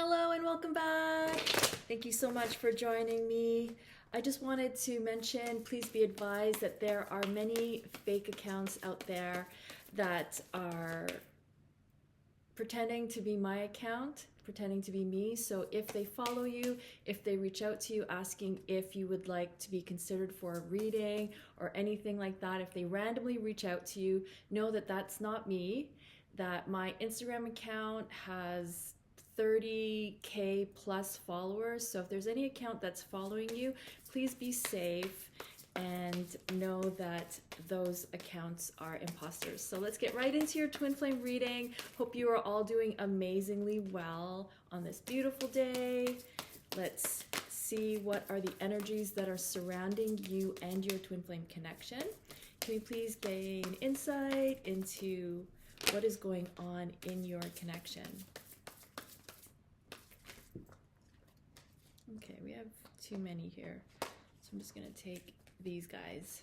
Hello and welcome back. Thank you so much for joining me. I just wanted to mention, please be advised that there are many fake accounts out there that are pretending to be my account, pretending to be me. So if they follow you, if they reach out to you asking if you would like to be considered for a reading or anything like that, if they randomly reach out to you, know that that's not me, that my Instagram account has 30K plus followers. So if there's any account that's following you, please be safe and know that those accounts are imposters. So let's get right into your twin flame reading. Hope you are all doing amazingly well on this beautiful day. Let's see what are the energies that are surrounding you and your twin flame connection. Can we please gain insight into what is going on in your connection? Okay, we have too many here, so I'm just going to take these guys.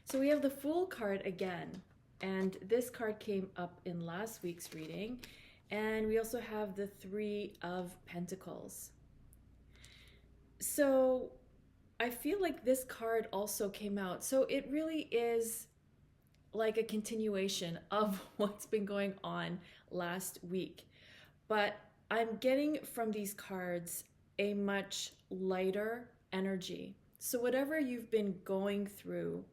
So we have the Fool card again, and this card came up in last week's reading, and we also have the Three of Pentacles. So I feel like this card also came out, so it really is like a continuation of what's been going on last week, but I'm getting from these cards a much lighter energy. So whatever you've been going through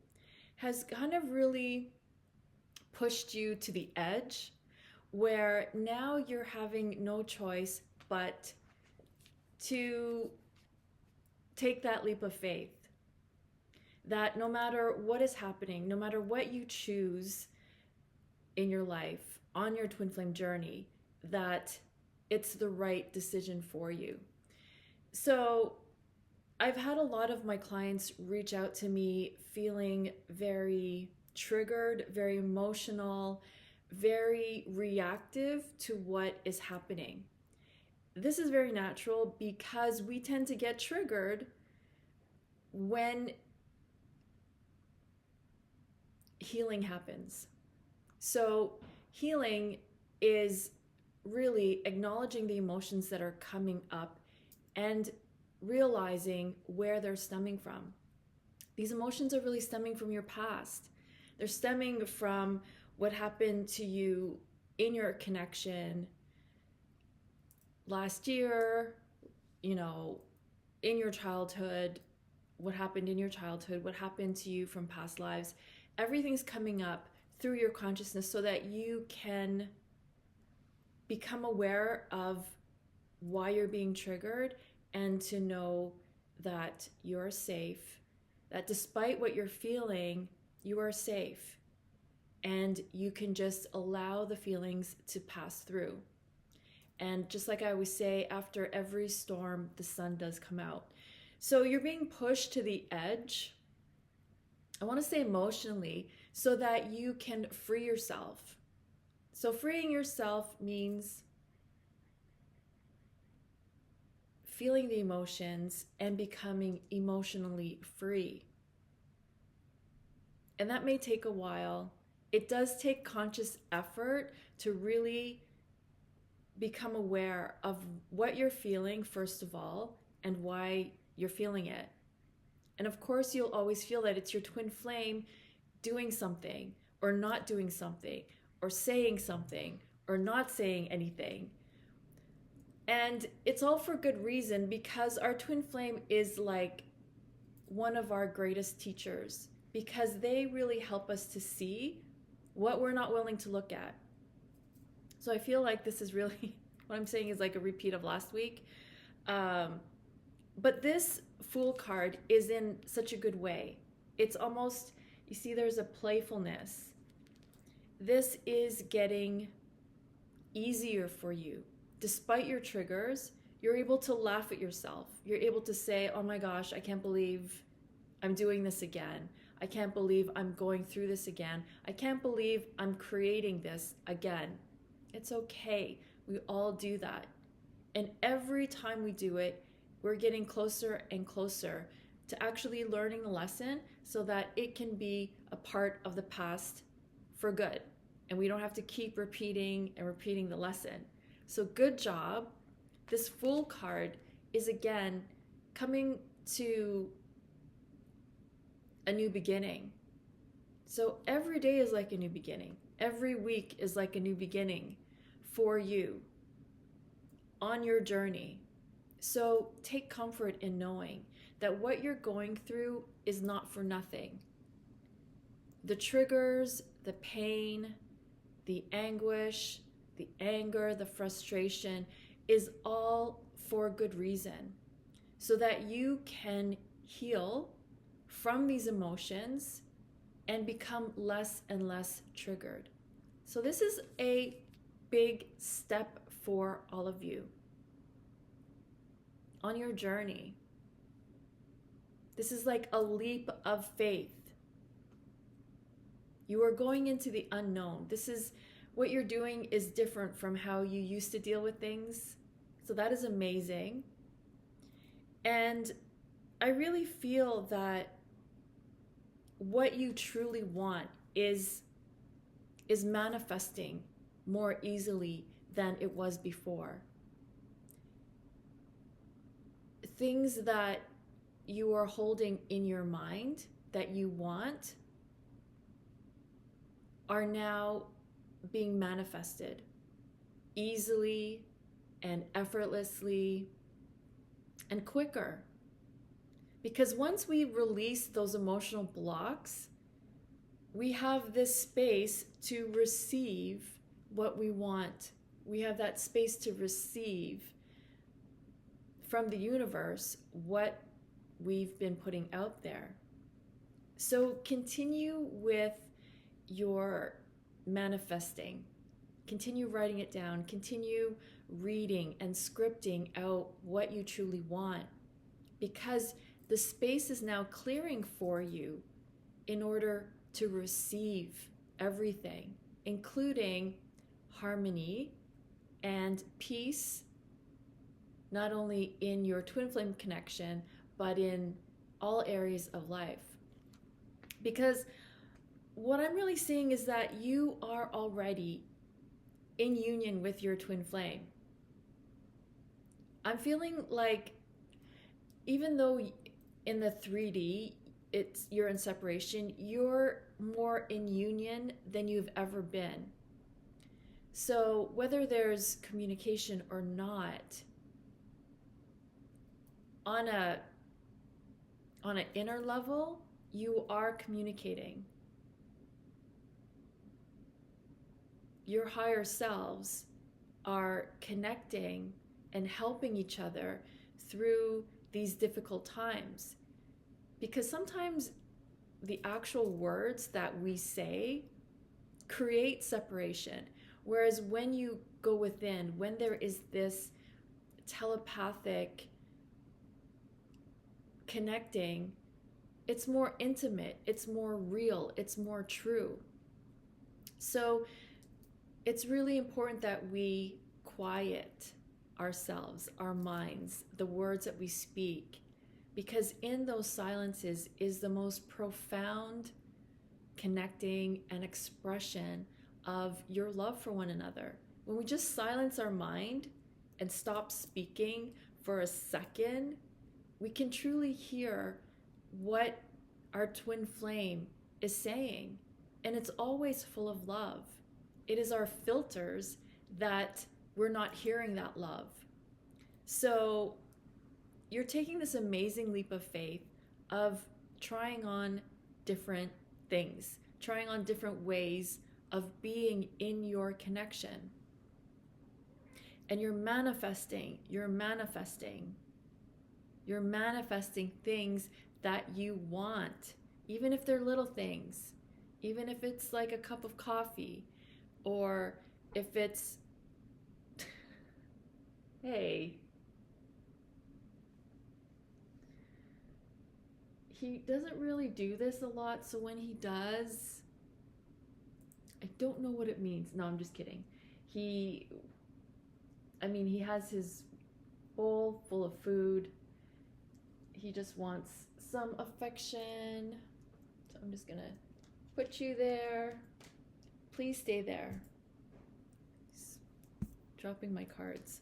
has kind of really pushed you to the edge, where now you're having no choice but to take that leap of faith. That no matter what is happening, no matter what you choose in your life, on your twin flame journey, that it's the right decision for you. So I've had a lot of my clients reach out to me feeling very triggered, very emotional, very reactive to what is happening. This is very natural because we tend to get triggered when healing happens. So healing is really acknowledging the emotions that are coming up and realizing where they're stemming from. These emotions are really stemming from your past. They're stemming from what happened to you in your connection last year, in your childhood, what happened in your childhood, what happened to you from past lives. Everything's coming up through your consciousness so that you can become aware of why you're being triggered, and to know that you're safe, that despite what you're feeling, you are safe, and you can just allow the feelings to pass through. And just like I always say, after every storm, the sun does come out. So you're being pushed to the edge, I want to say emotionally, so that you can free yourself. So freeing yourself means feeling the emotions and becoming emotionally free. And that may take a while. It does take conscious effort to really become aware of what you're feeling, first of all, and why you're feeling it. And of course, you'll always feel that it's your twin flame doing something or not doing something or saying something or not saying anything. And it's all for good reason, because our twin flame is like one of our greatest teachers, because they really help us to see what we're not willing to look at. So I feel like this is really, what I'm saying is like a repeat of last week. But this Fool card is in such a good way. It's almost, you see, there's a playfulness. This is getting easier for you. Despite your triggers, you're able to laugh at yourself. You're able to say, oh my gosh, I can't believe I'm doing this again. I can't believe I'm going through this again. I can't believe I'm creating this again. It's okay. We all do that. And every time we do it, we're getting closer and closer to actually learning the lesson so that it can be a part of the past for good. And we don't have to keep repeating and repeating the lesson. So good job This Fool card is again coming to a new beginning. So every day is like a new beginning. Every week is like a new beginning for you on your journey. So take comfort in knowing that what you're going through is not for nothing. The triggers, the pain, the anguish, the anger, the frustration is all for good reason, so that you can heal from these emotions and become less and less triggered. So this is a big step for all of you on your journey. This is like a leap of faith. You are going into the unknown. This is what you're doing is different from how you used to deal with things. So that is amazing. And I really feel that what you truly want is manifesting more easily than it was before. Things that you are holding in your mind that you want are now being manifested easily and effortlessly and quicker. Because once we release those emotional blocks, we have this space to receive what we want. We have that space to receive from the universe what we've been putting out there. So continue with your manifesting. Continue writing it down. Continue reading and scripting out what you truly want, because the space is now clearing for you in order to receive everything, including harmony and peace, not only in your twin flame connection, but in all areas of life. Because what I'm really seeing is that you are already in union with your twin flame. I'm feeling like even though in the 3D you're in separation, you're more in union than you've ever been. So whether there's communication or not, on an inner level, you are communicating. Your higher selves are connecting and helping each other through these difficult times. Because sometimes the actual words that we say create separation. Whereas when you go within, when there is this telepathic connecting, it's more intimate, it's more real, it's more true. So it's really important that we quiet ourselves, our minds, the words that we speak, because in those silences is the most profound connecting and expression of your love for one another. When we just silence our mind and stop speaking for a second, we can truly hear what our twin flame is saying. And it's always full of love. It is our filters that we're not hearing that love. So you're taking this amazing leap of faith of trying on different things, trying on different ways of being in your connection. And you're manifesting things that you want, even if they're little things, even if it's like a cup of coffee, or if it's, hey, he doesn't really do this a lot, so when he does, I don't know what it means. No, I'm just kidding. He has his bowl full of food. He just wants some affection. So I'm just gonna put you there. Please stay there. Just dropping my cards.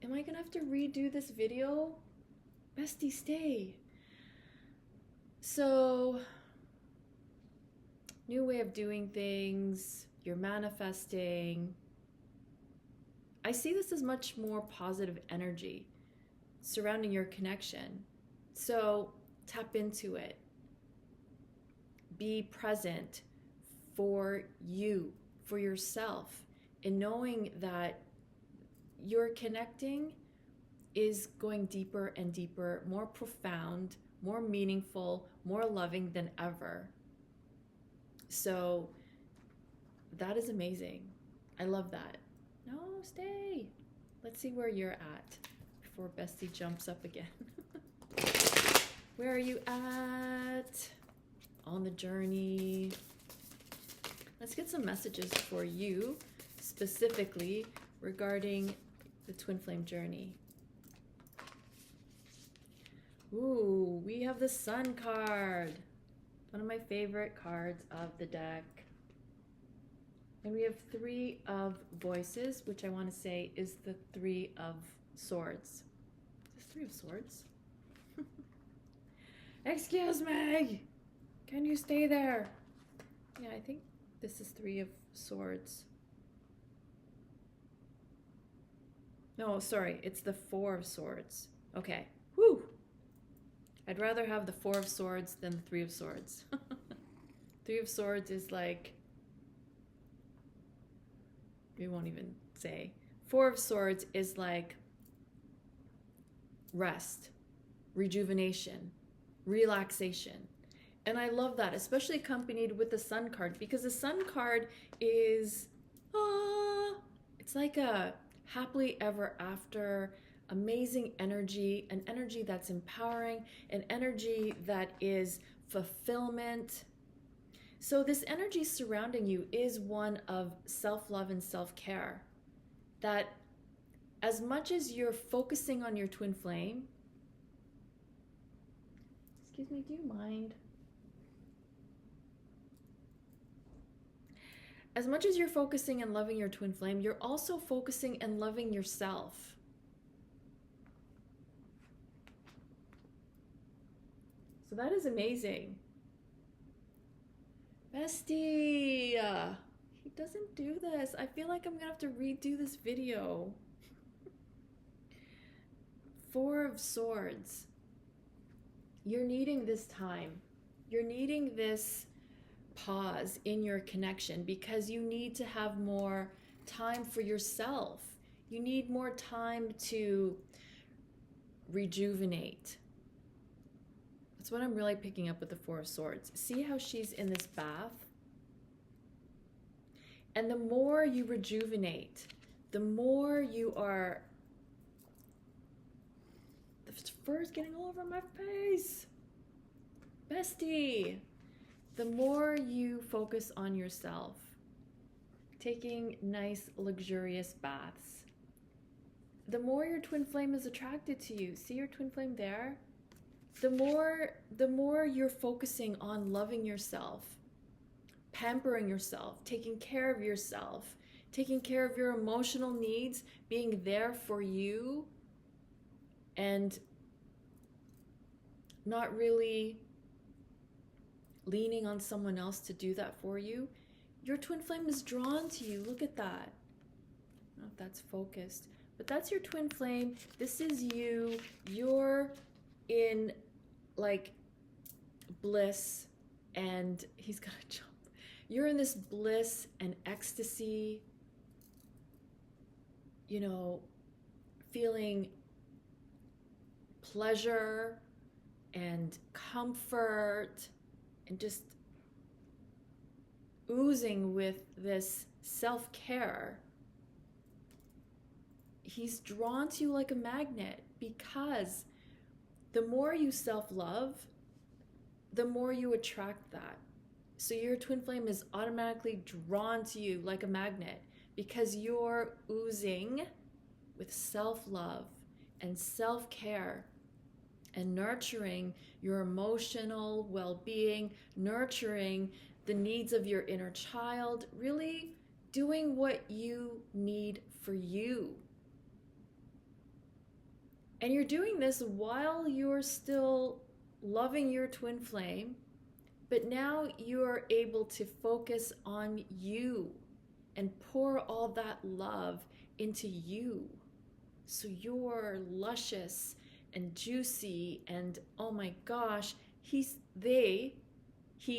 Am I gonna have to redo this video? Bestie, stay. So, new way of doing things, you're manifesting. I see this as much more positive energy surrounding your connection. So tap into it. Be present for you, for yourself, and knowing that your connecting is going deeper and deeper, more profound, more meaningful, more loving than ever. So that is amazing. I love that. No, stay. Let's see where you're at before Bestie jumps up again. Where are you at on the journey? Let's get some messages for you specifically regarding the twin flame journey. Ooh, we have the Sun card. One of my favorite cards of the deck. And we have Three of Voices, which I want to say is the Three of Swords. Is this Three of Swords? Excuse me! Can you stay there? Yeah, I think this is Three of Swords. No, sorry, it's the Four of Swords. Okay, woo! I'd rather have the Four of Swords than the Three of Swords. Three of Swords is like, we won't even say. Four of Swords is like rest, rejuvenation, relaxation. And I love that, especially accompanied with the Sun card, because the Sun card is, it's like a happily ever after, amazing energy, an energy that's empowering, an energy that is fulfillment. So this energy surrounding you is one of self-love and self-care. That as much as you're focusing on your twin flame, excuse me, do you mind? As much as you're focusing and loving your twin flame, you're also focusing and loving yourself. So that is amazing. Bestie, he doesn't do this. I feel like I'm gonna have to redo this video. Four of Swords. You're needing this time. You're needing this pause in your connection because you need to have more time for yourself. You need more time to rejuvenate. That's what I'm really picking up with the Four of Swords. See how she's in this bath? And the more you rejuvenate, the more you are... The fur's getting all over my face. Bestie, the more you focus on yourself, taking nice, luxurious baths, the more your twin flame is attracted to you. See your twin flame there? The more you're focusing on loving yourself, pampering yourself, taking care of yourself, taking care of your emotional needs, being there for you, and not really leaning on someone else to do that for you, your twin flame is drawn to you. Look at that. I don't know if that's focused, but that's your twin flame. This is you. You're in like bliss, and he's gonna jump. You're in this bliss and ecstasy, you know, feeling pleasure and comfort and just oozing with this self-care. He's drawn to you like a magnet because the more you self-love, the more you attract that. So your twin flame is automatically drawn to you like a magnet because you're oozing with self-love and self-care and nurturing your emotional well-being, nurturing the needs of your inner child, really doing what you need for you. And you're doing this while you're still loving your twin flame, but now you're able to focus on you and pour all that love into you. So you're luscious and juicy, and oh my gosh, he,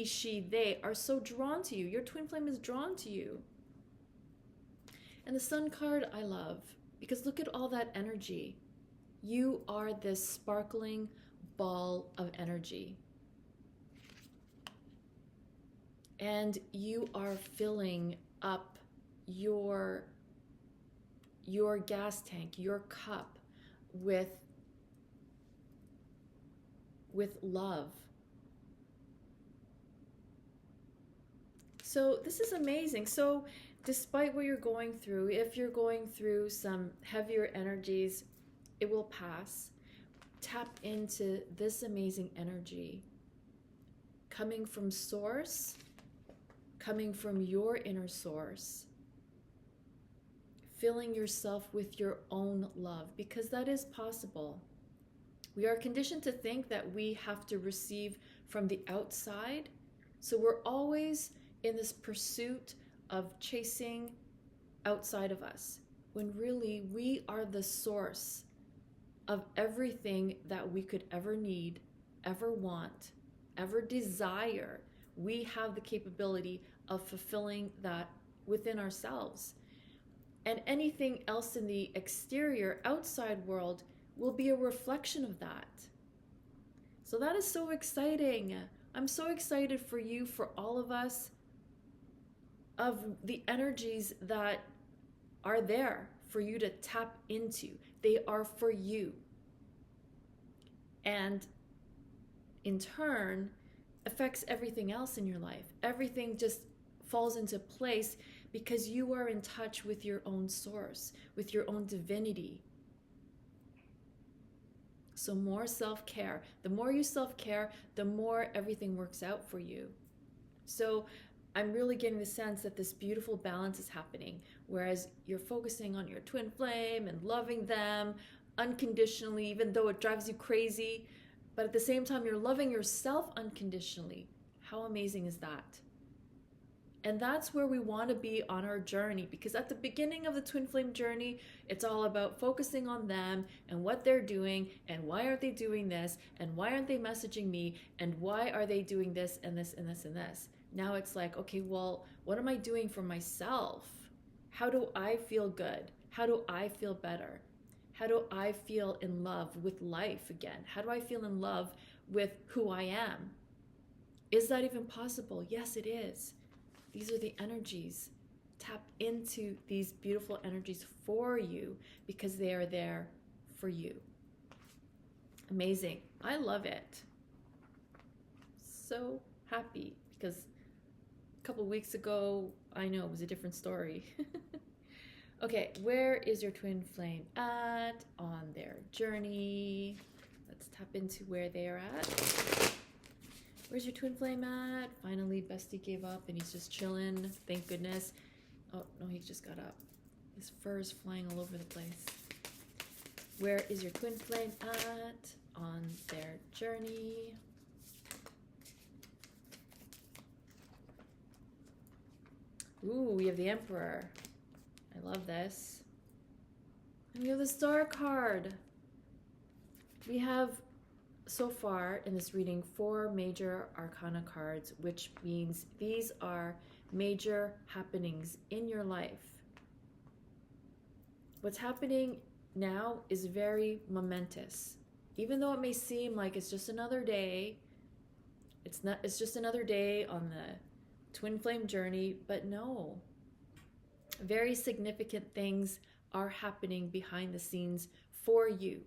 she, they are so drawn to you. Your twin flame is drawn to you. And the Sun card I love, because look at all that energy. You are this sparkling ball of energy. And you are filling up your gas tank, your cup with love. So this is amazing. So despite what you're going through, if you're going through some heavier energies, it will pass. Tap into this amazing energy coming from source, coming from your inner source, filling yourself with your own love, because that is possible. We are conditioned to think that we have to receive from the outside. So we're always in this pursuit of chasing outside of us, when really we are the source of everything that we could ever need, ever want, ever desire. We have the capability of fulfilling that within ourselves. And anything else in the exterior, outside world will be a reflection of that. So that is so exciting. I'm so excited for you, for all of us, of the energies that are there for you to tap into. They are for you. And in turn, affects everything else in your life. Everything just falls into place because you are in touch with your own source, with your own divinity. So more self-care. The more you self-care, the more everything works out for you. So I'm really getting the sense that this beautiful balance is happening, whereas you're focusing on your twin flame and loving them unconditionally, even though it drives you crazy. But at the same time, you're loving yourself unconditionally. How amazing is that? And that's where we want to be on our journey, because at the beginning of the twin flame journey, it's all about focusing on them and what they're doing and why aren't they doing this and why aren't they messaging me and why are they doing this and this and this and this. Now it's like, okay, well, what am I doing for myself? How do I feel good? How do I feel better? How do I feel in love with life again? How do I feel in love with who I am? Is that even possible? Yes, it is. These are the energies. Tap into these beautiful energies for you because they are there for you. Amazing. I love it. So happy because a couple weeks ago, I know it was a different story. Okay, where is your twin flame at on their journey? Let's tap into where they are at. Where's your twin flame at? Finally, Bestie gave up and he's just chilling. Thank goodness. Oh, no, he just got up. His fur is flying all over the place. Where is your twin flame at on their journey? Ooh, we have the Emperor. I love this. And we have the Star card. We have, so far in this reading, 4 major arcana cards, which means these are major happenings in your life. What's happening now is very momentous. Even though it may seem like it's just another day, it's not, it's just another day on the twin flame journey, but no. Very significant things are happening behind the scenes for you.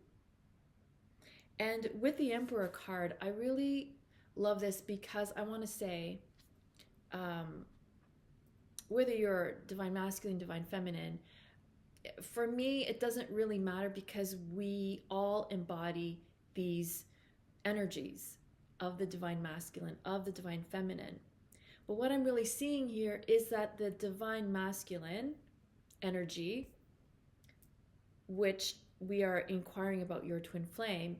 And with the Emperor card, I really love this because I want to say, whether you're divine masculine, divine feminine, for me, it doesn't really matter because we all embody these energies of the divine masculine, of the divine feminine. But what I'm really seeing here is that the divine masculine energy, which we are inquiring about your twin flame,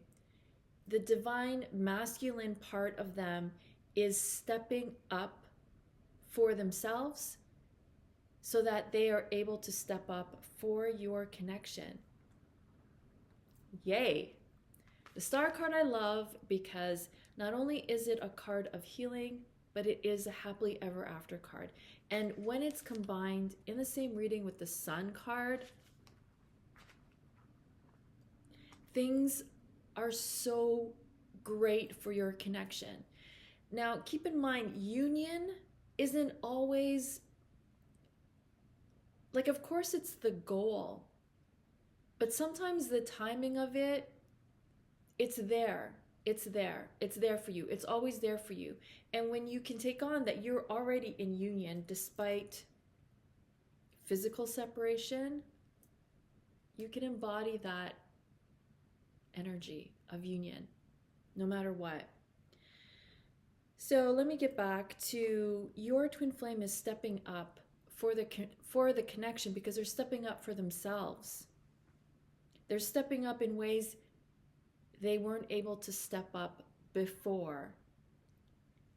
the divine masculine part of them is stepping up for themselves so that they are able to step up for your connection. Yay! The star card I love because not only is it a card of healing, but it is a happily ever after card. And when it's combined in the same reading with the sun card, things are so great for your connection. Now, keep in mind, union isn't always, like, of course it's the goal, but sometimes the timing of it, it's there. It's there. It's there for you. It's always there for you. And when you can take on that you're already in union despite physical separation, you can embody that energy of union no matter what. So let me get back to your twin flame is stepping up for the connection because they're stepping up for themselves. They're stepping up in ways they weren't able to step up before.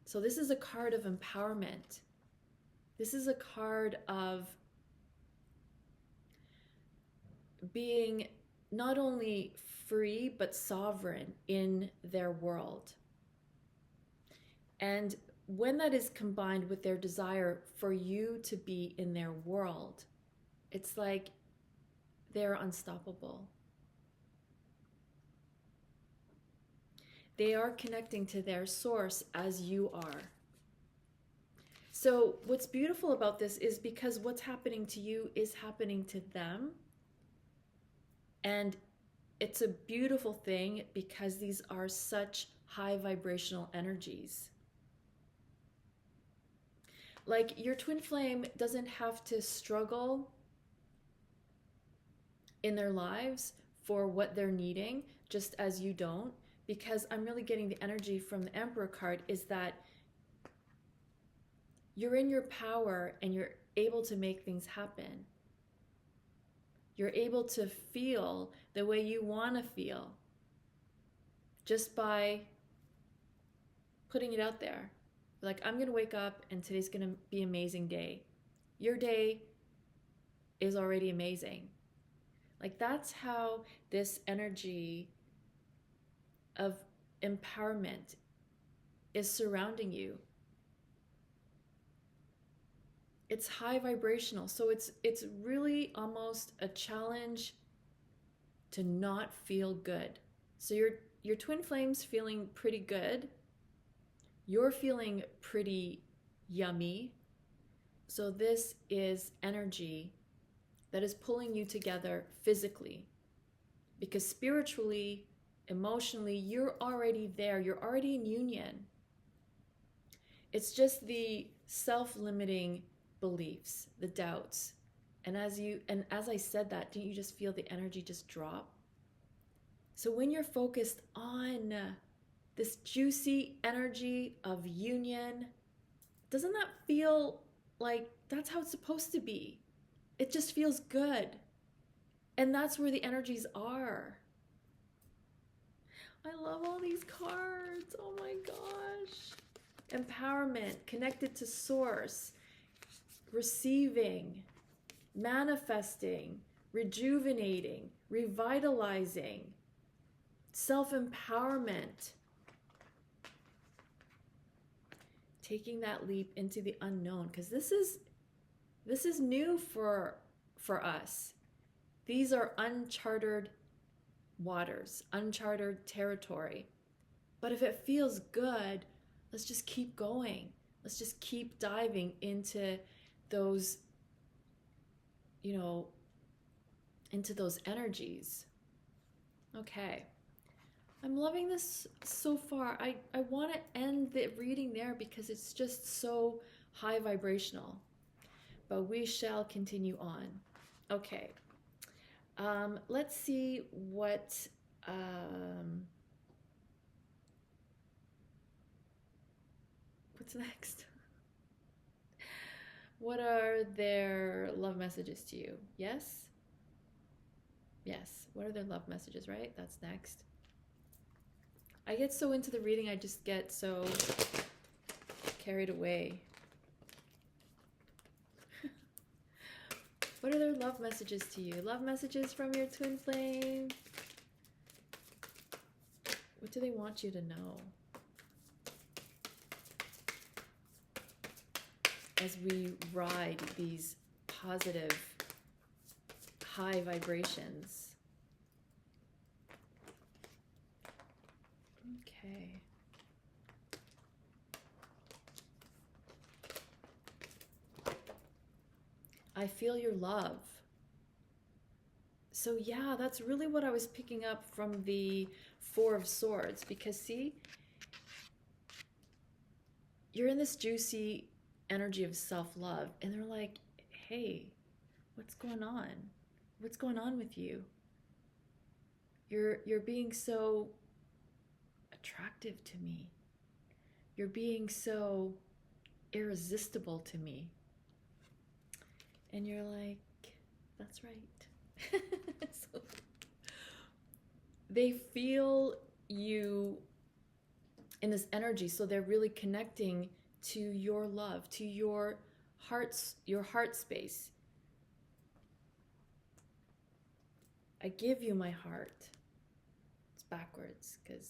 So this is a card of empowerment. This is a card of being not only free, but sovereign in their world. And when that is combined with their desire for you to be in their world, it's like they're unstoppable. They are connecting to their source as you are. So what's beautiful about this is because what's happening to you is happening to them. And it's a beautiful thing because these are such high vibrational energies. Like your twin flame doesn't have to struggle in their lives for what they're needing, just as you don't. Because I'm really getting the energy from the Emperor card is that you're in your power and you're able to make things happen. You're able to feel the way you want to feel just by putting it out there. Like, I'm going to wake up and today's going to be an amazing day. Your day is already amazing. Like, that's how this energy of empowerment is surrounding you. It's high vibrational, so it's really almost a challenge to not feel good. So your twin flame's feeling pretty good. You're feeling pretty yummy. So this is energy that is pulling you together physically, because spiritually, emotionally, you're already there. You're already in union. It's just the self-limiting beliefs, the doubts. And as I said that, didn't you just feel the energy just drop? So when you're focused on this juicy energy of union, doesn't that feel like that's how it's supposed to be? It just feels good. And that's where the energies are. I love all these cards. Oh my gosh. Empowerment, connected to source, receiving, manifesting, rejuvenating, revitalizing, self-empowerment, taking that leap into the unknown, because this is new for us. These are uncharted waters, uncharted territory. But if it feels good, let's just keep going. Let's just keep diving into those, into those energies. Okay. I'm loving this so far. I want to end the reading there because it's just so high vibrational. But we shall continue on. Okay. Let's see what's next. What are their love messages to you? Yes? Yes. What are their love messages, right? That's next. I get so into the reading, I just get so carried away. What are their love messages to you? Love messages from your twin flame. What do they want you to know? As we ride these positive, high vibrations. Okay. I feel your love. So yeah, that's really what I was picking up from the Four of Swords, because see, you're in this juicy energy of self-love, and they're like, hey, what's going on? What's going on with you? You're being so attractive to me. You're being so irresistible to me. And you're like, that's right. So they feel you in this energy, so they're really connecting to your love, to your heart space. I give you my heart. It's backwards because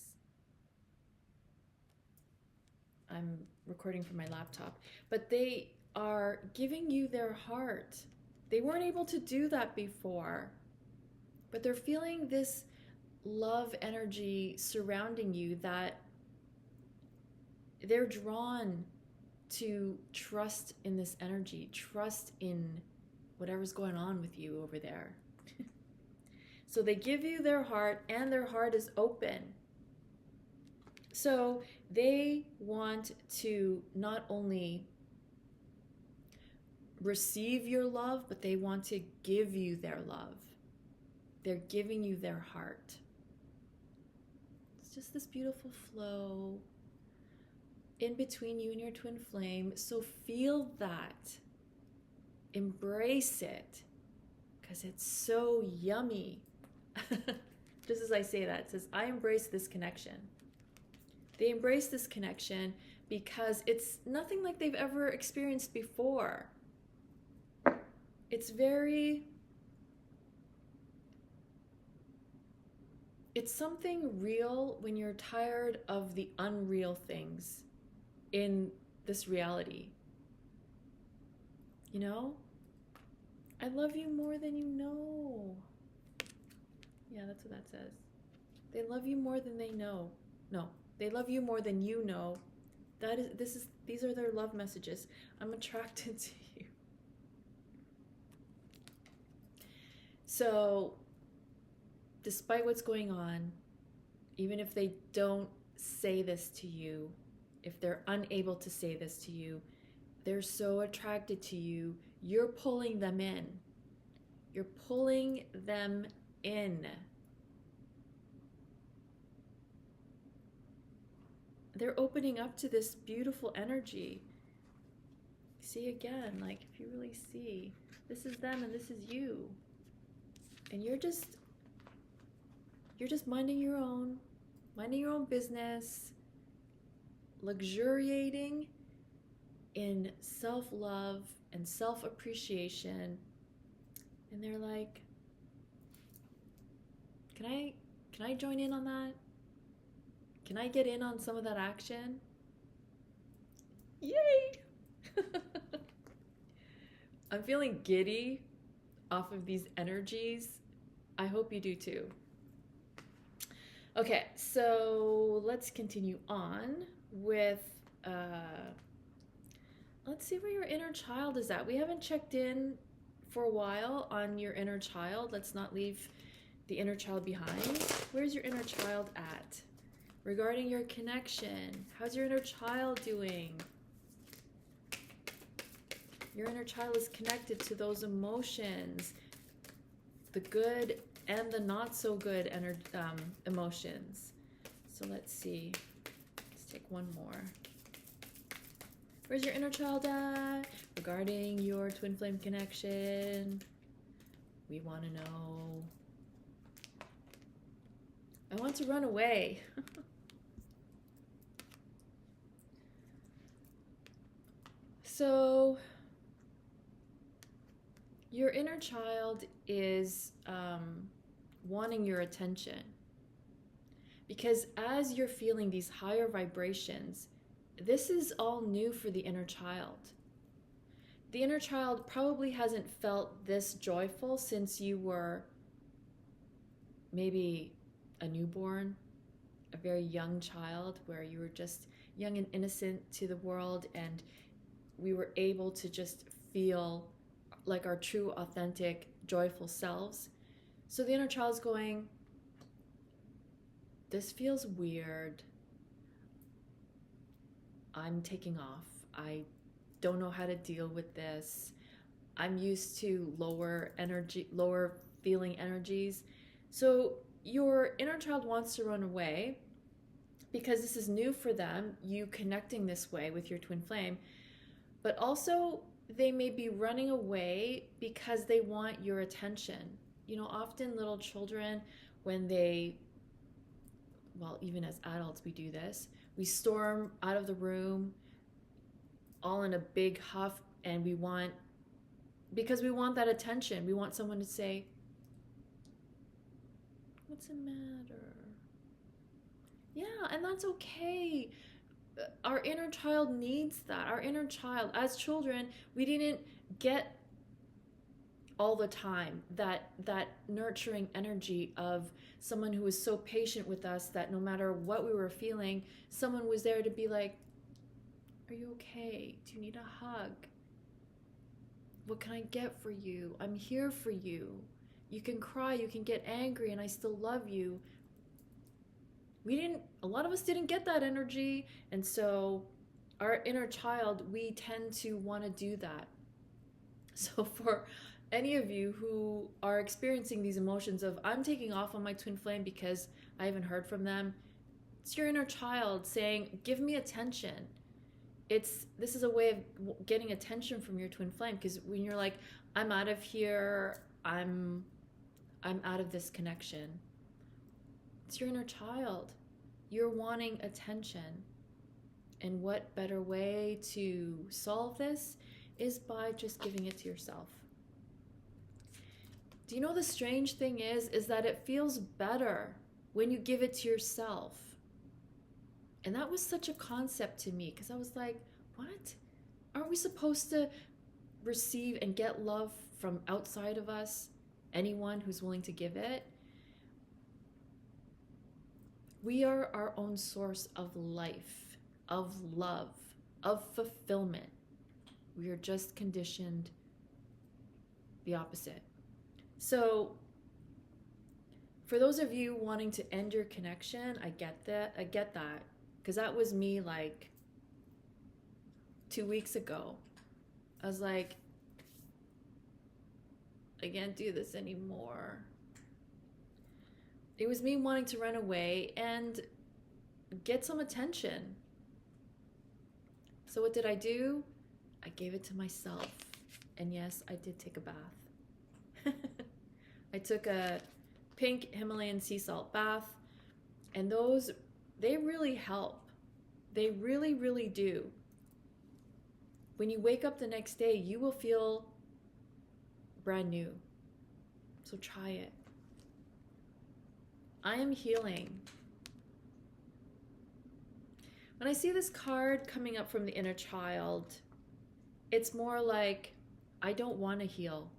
I'm recording from my laptop. But they are giving you their heart. They weren't able to do that before. But they're feeling this love energy surrounding you, that they're drawn to trust in this energy, trust in whatever's going on with you over there. So they give you their heart, and their heart is open. So they want to not only receive your love, but they want to give you their love. They're giving you their heart. It's just this beautiful flow in between you and your twin flame. So feel that. Embrace it, because it's so yummy. Just as I say that, it says, I embrace this connection. They embrace this connection because it's nothing like they've ever experienced before. It's something real when you're tired of the unreal things in this reality. You know? I love you more than you know. Yeah, that's what that says. They love you more than they know. No, they love you more than you know. These are their love messages. I'm attracted to you. So, despite what's going on, even if they don't say this to you, if they're unable to say this to you, they're so attracted to you, you're pulling them in. You're pulling them in. They're opening up to this beautiful energy. See again, like if you really see, this is them and this is you. And you're just minding your own business, luxuriating in self-love and self-appreciation. And they're like, can I join in on that? Can I get in on some of that action? Yay! I'm feeling giddy off of these energies. I hope you do too. Okay, so let's continue on with, let's see where your inner child is at. We haven't checked in for a while on your inner child. Let's not leave the inner child behind. Where's your inner child at? Regarding your connection, how's your inner child doing? Your inner child is connected to those emotions, the good and the not so good emotions. So let's see. Let's take one more. Where's your inner child at? Regarding your twin flame connection, we want to know. I want to run away. So your inner child is wanting your attention, because as you're feeling these higher vibrations, this is all new for the inner child. The inner child probably hasn't felt this joyful since you were maybe a newborn, a very young child, where you were just young and innocent to the world, and we were able to just feel like our true, authentic, joyful selves. So the inner child's going, this feels weird. I'm taking off. I don't know how to deal with this. I'm used to lower feeling energies. So your inner child wants to run away because this is new for them, you connecting this way with your twin flame. But also they may be running away because they want your attention. You know, often little children, when they, well, even as adults we do this, we storm out of the room all in a big huff, and because we want that attention. We want someone to say, what's the matter? Yeah, and that's okay. Our inner child needs that. Our inner child, as children, we didn't get all the time that nurturing energy of someone who was so patient with us that no matter what we were feeling, someone was there to be like, are you okay? Do you need a hug? What can I get for you? I'm here for you. You can cry, you can get angry, and I still love you. A lot of us didn't get that energy, and so our inner child, we tend to want to do that. So for any of you who are experiencing these emotions of, I'm taking off on my twin flame because I haven't heard from them, it's your inner child saying, give me attention. This is a way of getting attention from your twin flame, because when you're like, I'm out of here, I'm out of this connection, it's your inner child. You're wanting attention. And what better way to solve this is by just giving it to yourself. Do you know the strange thing is that it feels better when you give it to yourself? And that was such a concept to me, because I was like, what? Aren't we supposed to receive and get love from outside of us? Anyone who's willing to give it? We are our own source of life, of love, of fulfillment. We are just conditioned the opposite. So for those of you wanting to end your connection, I get that. Because that was me like 2 weeks ago. I was like, I can't do this anymore. It was me wanting to run away and get some attention. So what did I do? I gave it to myself. And yes, I did take a bath. I took a pink Himalayan sea salt bath, and those, they really help. They really, really do. When you wake up the next day, you will feel brand new. So try it. I am healing. When I see this card coming up from the inner child, it's more like, I don't want to heal.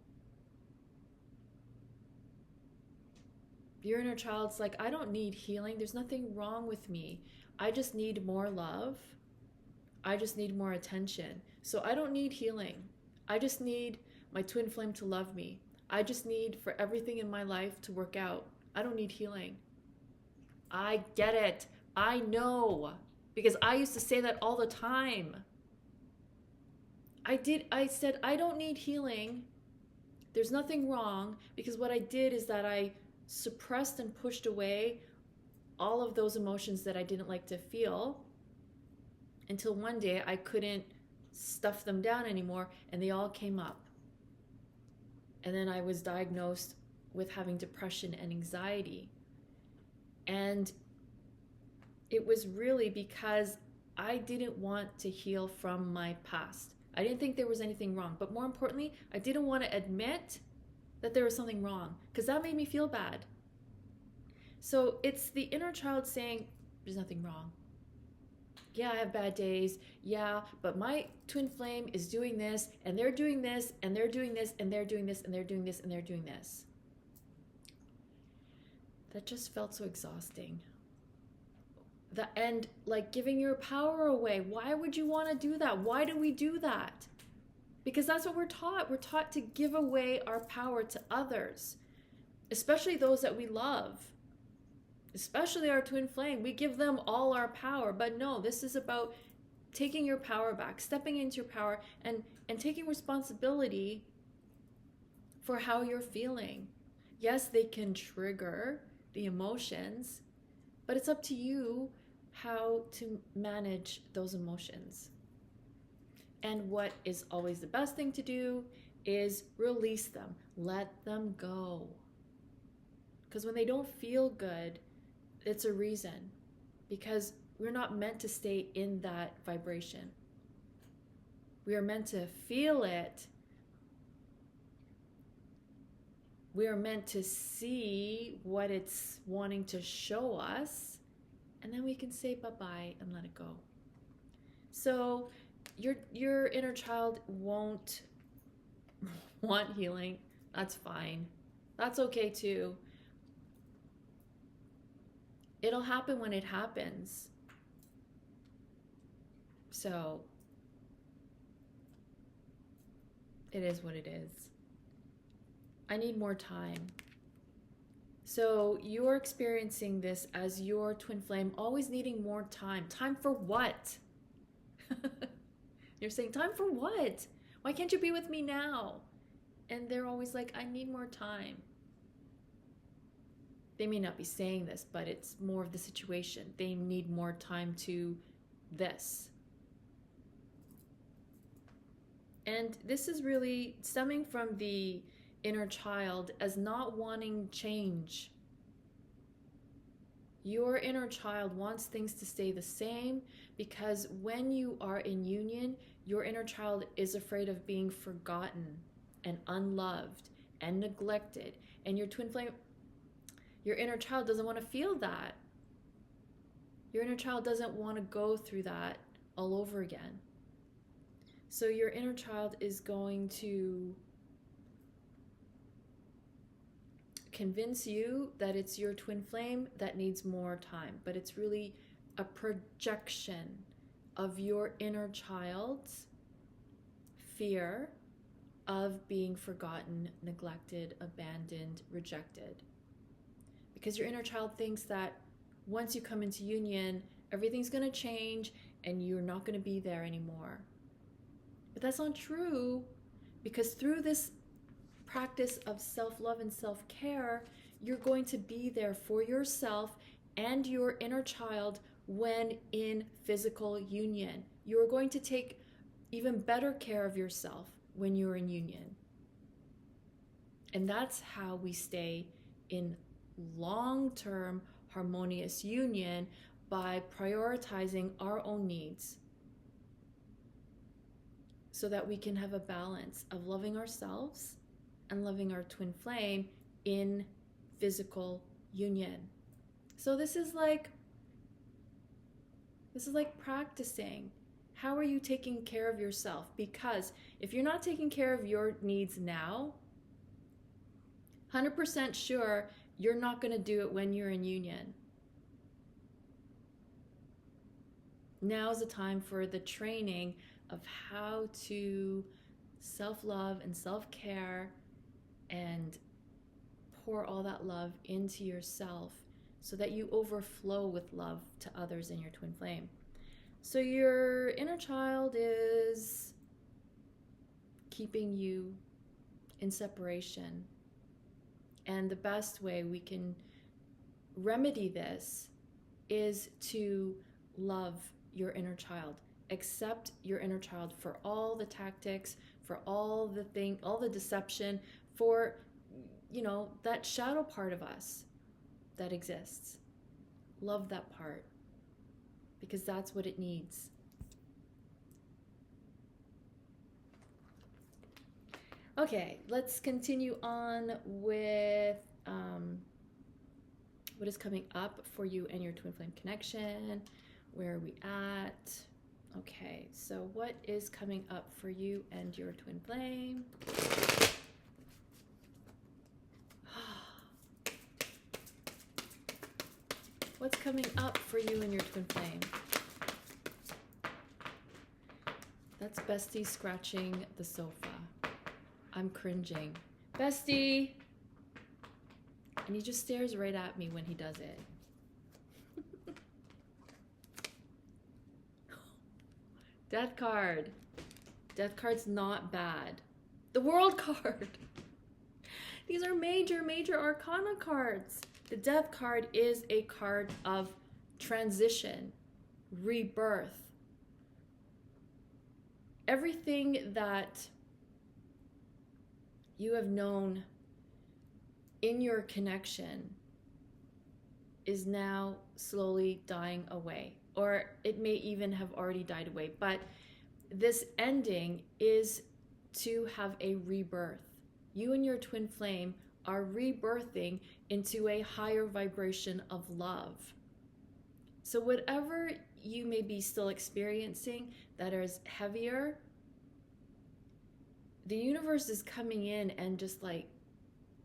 Your inner child's like, I don't need healing. There's nothing wrong with me. I just need more love. I just need more attention. So I don't need healing. I just need my twin flame to love me. I just need for everything in my life to work out. I don't need healing. I get it. I know. Because I used to say that all the time. I said, I don't need healing. There's nothing wrong. Because what I did is that I suppressed and pushed away all of those emotions that I didn't like to feel, until one day I couldn't stuff them down anymore, and they all came up. And then I was diagnosed with having depression and anxiety. And it was really because I didn't want to heal from my past. I didn't think there was anything wrong. But more importantly, I didn't want to admit that there was something wrong, because that made me feel bad. So it's the inner child saying, there's nothing wrong. Yeah, I have bad days. Yeah, but my twin flame is doing this, and they're doing this, and they're doing this, and they're doing this, and they're doing this, and they're doing this. That just felt so exhausting. And like giving your power away. Why would you want to do that? Why do we do that? Because that's what we're taught. We're taught to give away our power to others, especially those that we love, especially our twin flame. We give them all our power. But no, this is about taking your power back, stepping into your power, and taking responsibility for how you're feeling. Yes, they can trigger the emotions, but it's up to you how to manage those emotions. And what is always the best thing to do is release them. Let them go. Because when they don't feel good, it's a reason. Because we're not meant to stay in that vibration. We are meant to feel it. We are meant to see what it's wanting to show us, and then we can say bye-bye and let it go. So your inner child won't want healing. That's fine. That's okay too. It'll happen when it happens. So it is what it is. I need more time. So you're experiencing this as your twin flame, always needing more time. Time for what? You're saying, time for what? Why can't you be with me now? And they're always like, I need more time. They may not be saying this, but it's more of the situation. They need more time to this. And this is really stemming from the inner child as not wanting change. Your inner child wants things to stay the same because when you are in union, your inner child is afraid of being forgotten and unloved and neglected. And your twin flame, your inner child doesn't want to feel that. Your inner child doesn't want to go through that all over again. So your inner child is going to convince you that it's your twin flame that needs more time, but it's really a projection of your inner child's fear of being forgotten, neglected, abandoned, rejected. Because your inner child thinks that once you come into union, everything's going to change and you're not going to be there anymore. But that's not true, because through this practice of self-love and self-care, you're going to be there for yourself and your inner child when in physical union. You're going to take even better care of yourself when you're in union. And that's how we stay in long-term harmonious union, by prioritizing our own needs so that we can have a balance of loving ourselves and loving our twin flame in physical union. So this is like practicing. How are you taking care of yourself? Because if you're not taking care of your needs now, 100% sure you're not going to do it when you're in union. Now is the time for the training of how to self-love and self-care and pour all that love into yourself so that you overflow with love to others in your twin flame. So your inner child is keeping you in separation. And the best way we can remedy this is to love your inner child. Accept your inner child for all the tactics, for all the deception, for, that shadow part of us that exists. Love that part, because that's what it needs. Okay, let's continue on with what is coming up for you and your twin flame connection. Where are we at? Okay, so what is coming up for you and your twin flame? What's coming up for you and your twin flame? That's Bestie scratching the sofa. I'm cringing. Bestie! And he just stares right at me when he does it. Death card. Death card's not bad. The World card. These are major, major arcana cards. The Death card is a card of transition, rebirth. Everything that you have known in your connection is now slowly dying away, or it may even have already died away. But this ending is to have a rebirth. You and your twin flame are rebirthing into a higher vibration of love. So whatever you may be still experiencing that is heavier, the universe is coming in and just like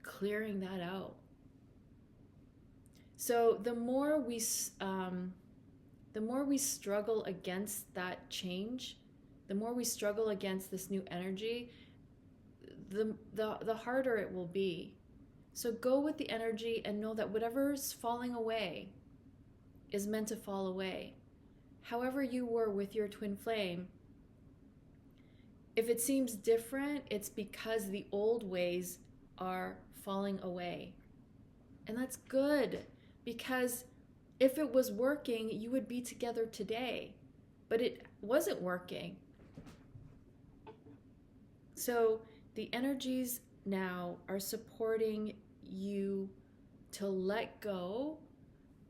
clearing that out. So the more we struggle against that change, the more we struggle against this new energy, the harder it will be. So go with the energy and know that whatever's falling away is meant to fall away. However you were with your twin flame, if it seems different, it's because the old ways are falling away. And that's good, because if it was working, you would be together today. But it wasn't working. So the energies now are supporting you to let go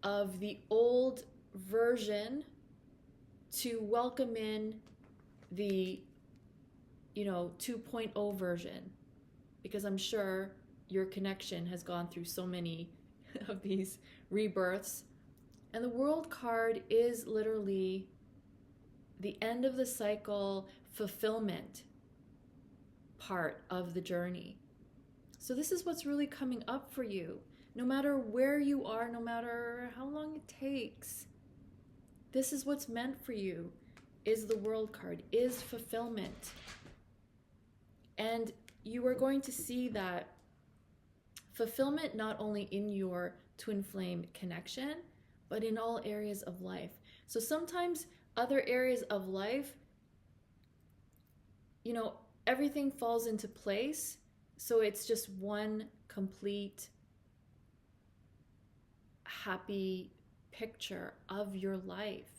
of the old version, to welcome in the 2.0 version, because I'm sure your connection has gone through so many of these rebirths. And the World card is literally the end of the cycle, fulfillment part of the journey. So this is what's really coming up for you. No matter where you are, no matter how long it takes, this is what's meant for you, is the World card, is fulfillment. And you are going to see that fulfillment not only in your twin flame connection, but in all areas of life. So sometimes other areas of life, everything falls into place. So it's just one complete happy picture of your life.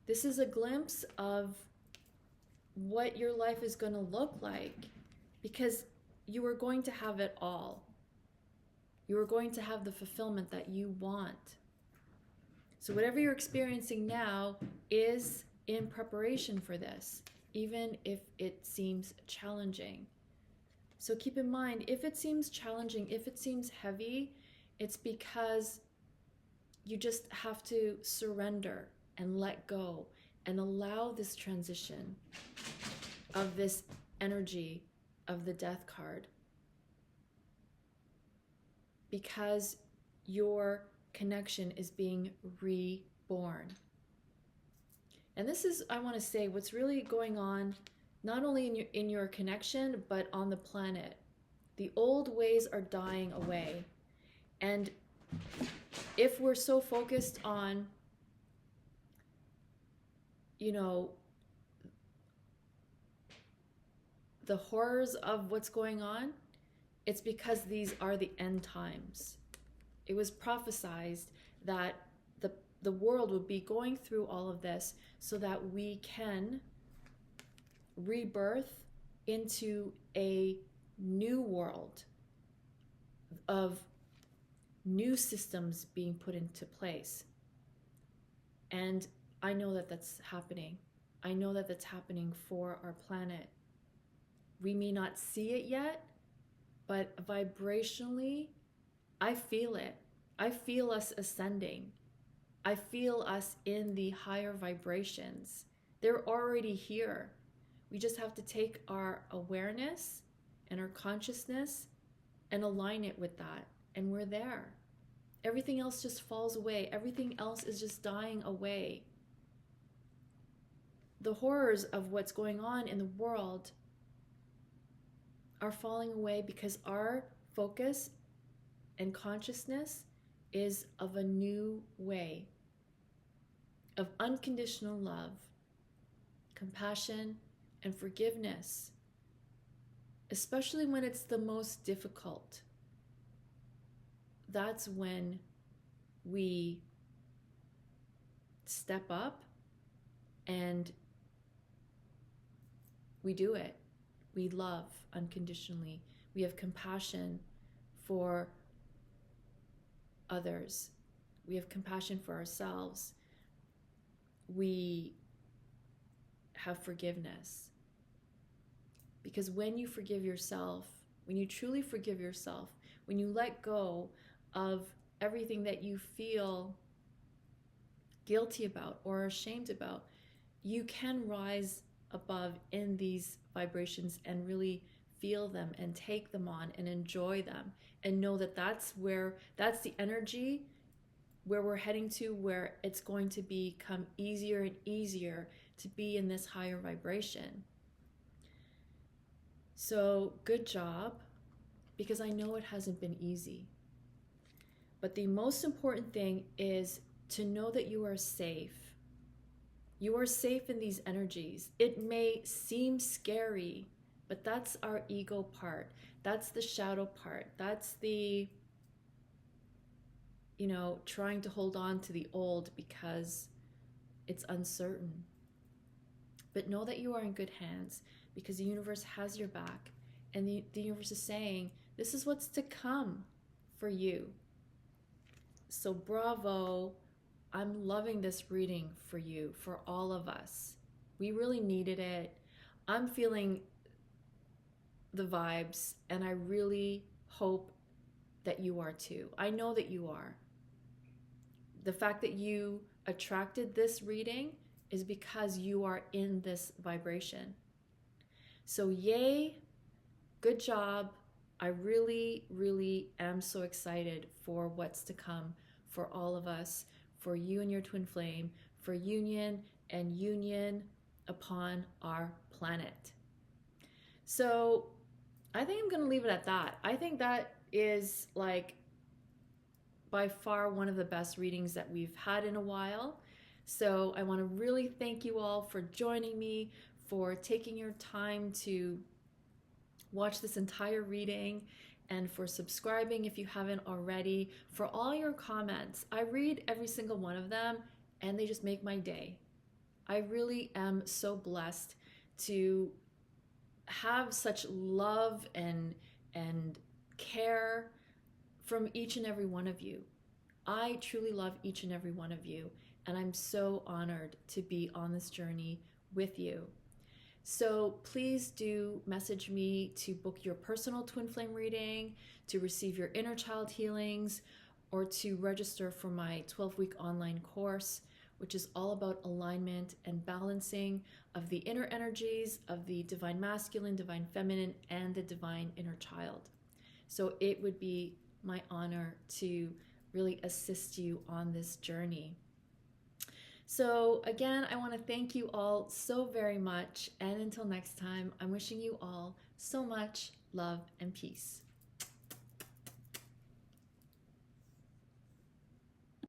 This is a glimpse of what your life is going to look like, because you are going to have it all. You are going to have the fulfillment that you want. So whatever you're experiencing now is in preparation for this, even if it seems challenging. So keep in mind, if it seems challenging, if it seems heavy, it's because you just have to surrender and let go and allow this transition of this energy of the Death card, because your connection is being reborn. And this is, I want to say, what's really going on, not only in your connection, but on the planet. The old ways are dying away. And if we're so focused on, the horrors of what's going on, it's because these are the end times. It was prophesied that the world would be going through all of this so that we can rebirth into a new world of new systems being put into place. And I know that that's happening. I know that that's happening for our planet. We may not see it yet, but vibrationally, I feel it. I feel us ascending. I feel us in the higher vibrations. They're already here. We just have to take our awareness and our consciousness and align it with that. And we're there. Everything else just falls away. Everything else is just dying away. The horrors of what's going on in the world are falling away because our focus and consciousness is of a new way of unconditional love, compassion, and forgiveness, especially when it's the most difficult. That's when we step up and we do it. We love unconditionally. We have compassion for others. We have compassion for ourselves. We have forgiveness. Because when you forgive yourself, when you truly forgive yourself, when you let go of everything that you feel guilty about or ashamed about, you can rise above in these vibrations and really feel them and take them on and enjoy them and know that that's the energy where we're heading to, where it's going to become easier and easier to be in this higher vibration. So good job, because I know it hasn't been easy. But the most important thing is to know that you are safe. You are safe in these energies. It may seem scary, but that's our ego part. That's the shadow part. That's the, trying to hold on to the old because it's uncertain. But know that you are in good hands because the universe has your back. And the universe is saying, this is what's to come for you. So bravo. I'm loving this reading for you, for all of us. We really needed it. I'm feeling the vibes, and I really hope that you are too. I know that you are. The fact that you attracted this reading is because you are in this vibration. So yay, good job. I really, really am so excited for what's to come for all of us, for you and your twin flame, for union and union upon our planet. So I think I'm going to leave it at that. I think that is by far one of the best readings that we've had in a while. So I want to really thank you all for joining me, for taking your time to watch this entire reading, and for subscribing if you haven't already, for all your comments. I read every single one of them and they just make my day. I really am so blessed to have such love and care from each and every one of you. I truly love each and every one of you, and I'm so honored to be on this journey with you. So please do message me to book your personal twin flame reading, to receive your inner child healings, or to register for my 12-week online course, which is all about alignment and balancing of the inner energies of the divine masculine, divine feminine, and the divine inner child. So it would be my honor to really assist you on this journey. So again, I want to thank you all so very much. And until next time, I'm wishing you all so much love and peace.